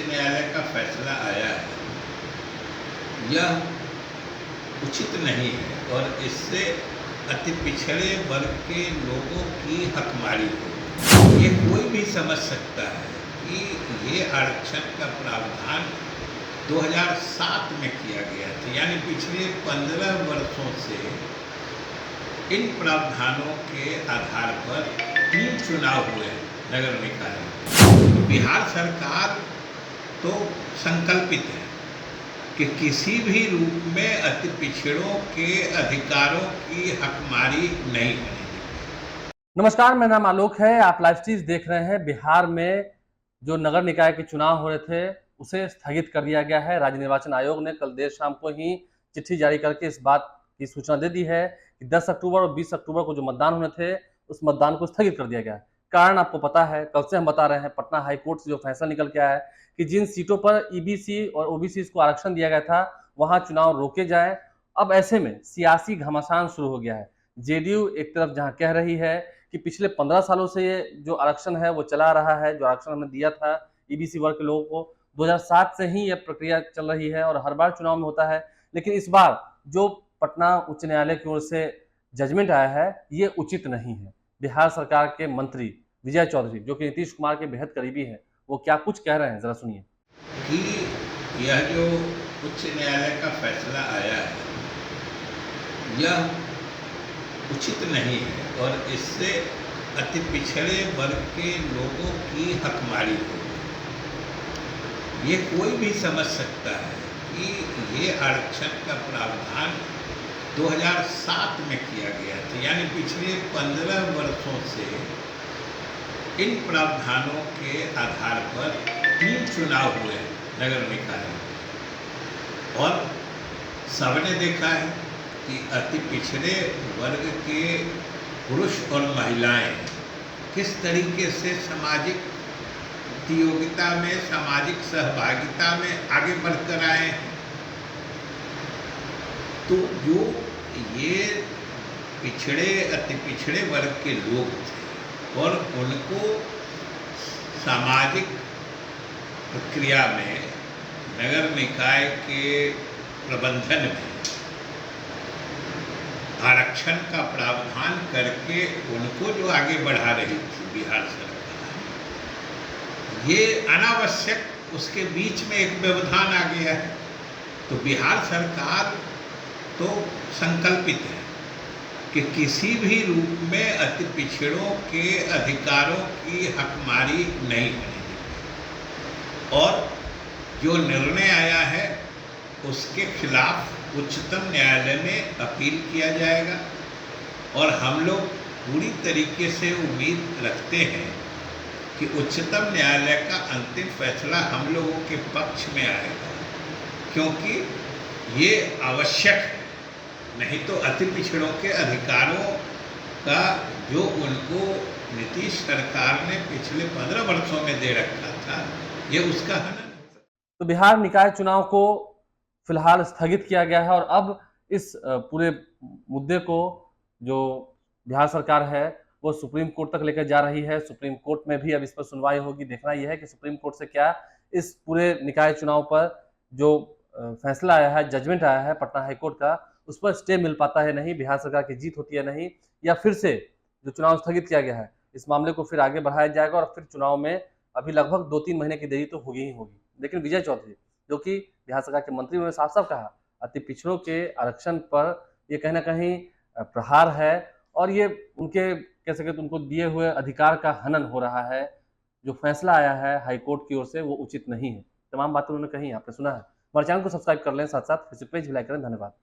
न्यायालय का फैसला आया है यह उचित नहीं है और इससे अति पिछड़े वर्ग के लोगों की हकमारी हो। ये कोई भी समझ सकता है कि ये आरक्षण का प्रावधान 2007 में किया गया था, यानी पिछले 15 वर्षों से इन प्रावधानों के आधार पर 3 चुनाव हुए नगर निकाय। बिहार सरकार तो संकल्पित है कि किसी भी रूप में अति पिछड़ों के अधिकारों की हकमारी नहीं होने। नमस्कार, मेरा नाम आलोक है। आप लाइव स्ट्रीम देख रहे हैं। बिहार में जो नगर निकाय के चुनाव हो रहे थे उसे स्थगित कर दिया गया है। राज्य निर्वाचन आयोग ने कल देर शाम को ही चिट्ठी जारी करके इस बात की सूचना दे दी है कि 10 अक्टूबर और 20 अक्टूबर को जो मतदान होने थे उस मतदान को स्थगित कर दिया गया है। कारण आपको पता है, कल से हम बता रहे हैं, पटना हाईकोर्ट से जो फैसला निकल के आया है कि जिन सीटों पर ईबीसी और ओबीसी को आरक्षण दिया गया था वहां चुनाव रोके जाए। अब ऐसे में सियासी घमासान शुरू हो गया है। जेडीयू एक तरफ जहां कह रही है कि पिछले 15 सालों से ये जो आरक्षण है वो चला रहा है, जो आरक्षण हमने दिया था ईबीसी वर्ग के लोगों को, 2007 से ही यह प्रक्रिया चल रही है और हर बार चुनाव में होता है। लेकिन इस बार जो पटना उच्च न्यायालय की ओर से जजमेंट आया है ये उचित नहीं है। बिहार सरकार के मंत्री विजय चौधरी, जो कि नीतीश कुमार के बेहद करीबी हैं, वो क्या कुछ कह रहे हैं, जरा सुनिए। कि यह जो उच्च न्यायालय का फैसला आया है यह उचित नहीं है और इससे अति पिछड़े वर्ग के लोगों की हकमारी हो। ये कोई भी समझ सकता है कि ये आरक्षण का प्रावधान 2007 में किया गया था, यानी पिछले 15 वर्षों से इन प्रावधानों के आधार पर 3 चुनाव हुए नगर निकाय और सबने देखा है कि अति पिछड़े वर्ग के पुरुष और महिलाएं किस तरीके से सामाजिक प्रतियोगिता में, सामाजिक सहभागिता में आगे बढ़कर आए हैं। तो जो ये अति पिछड़े वर्ग के लोग थे और उनको सामाजिक प्रक्रिया में, नगर निकाय के प्रबंधन में आरक्षण का प्रावधान करके उनको जो आगे बढ़ा रही थी बिहार सरकार, ये अनावश्यक उसके बीच में एक व्यवधान आ गया है। तो बिहार सरकार तो संकल्पित है कि किसी भी रूप में अति पिछड़ों के अधिकारों की हकमारी नहीं होने देगी और जो निर्णय आया है उसके खिलाफ उच्चतम न्यायालय में अपील किया जाएगा और हम लोग पूरी तरीके से उम्मीद रखते हैं कि उच्चतम न्यायालय का अंतिम फैसला हम लोगों के पक्ष में आएगा, क्योंकि ये आवश्यक है। नहीं तो अति पिछड़ों के अधिकारों का जो उनको नीतीश सरकार ने पिछले 15 वर्षों में दे रखा था, ये उसका हनन हो सकता है। तो बिहार निकाय चुनाव को फिलहाल स्थगित किया गया है और अब इस पूरे मुद्दे को जो बिहार सरकार है वो सुप्रीम कोर्ट तक लेकर जा रही है। सुप्रीम कोर्ट में भी अब इस पर सुनवाई होगी। देखना यह है कि सुप्रीम कोर्ट से क्या इस पूरे निकाय चुनाव पर जो फैसला आया है, जजमेंट आया है पटना हाईकोर्ट का, उस पर स्टे मिल पाता है नहीं, बिहार सरकार की जीत होती है नहीं, या फिर से जो चुनाव स्थगित किया गया है इस मामले को फिर आगे बढ़ाया जाएगा और फिर चुनाव में अभी लगभग 2-3 महीने की देरी तो होगी ही होगी। लेकिन विजय चौधरी, जो कि बिहार सरकार के मंत्री, उन्होंने साफ साफ कहा अति पिछड़ों के आरक्षण पर यह कहीं ना कहीं प्रहार है और ये उनके कह सके तो उनको दिए हुए अधिकार का हनन हो रहा है। जो फैसला आया है हाईकोर्ट की ओर से वो उचित नहीं है। तमाम बातें उन्होंने कही, आपने सुना है। हमारे चैनल को सब्सक्राइब कर लें, साथ साथ फेसबुक पेज भी लाइक करें। धन्यवाद।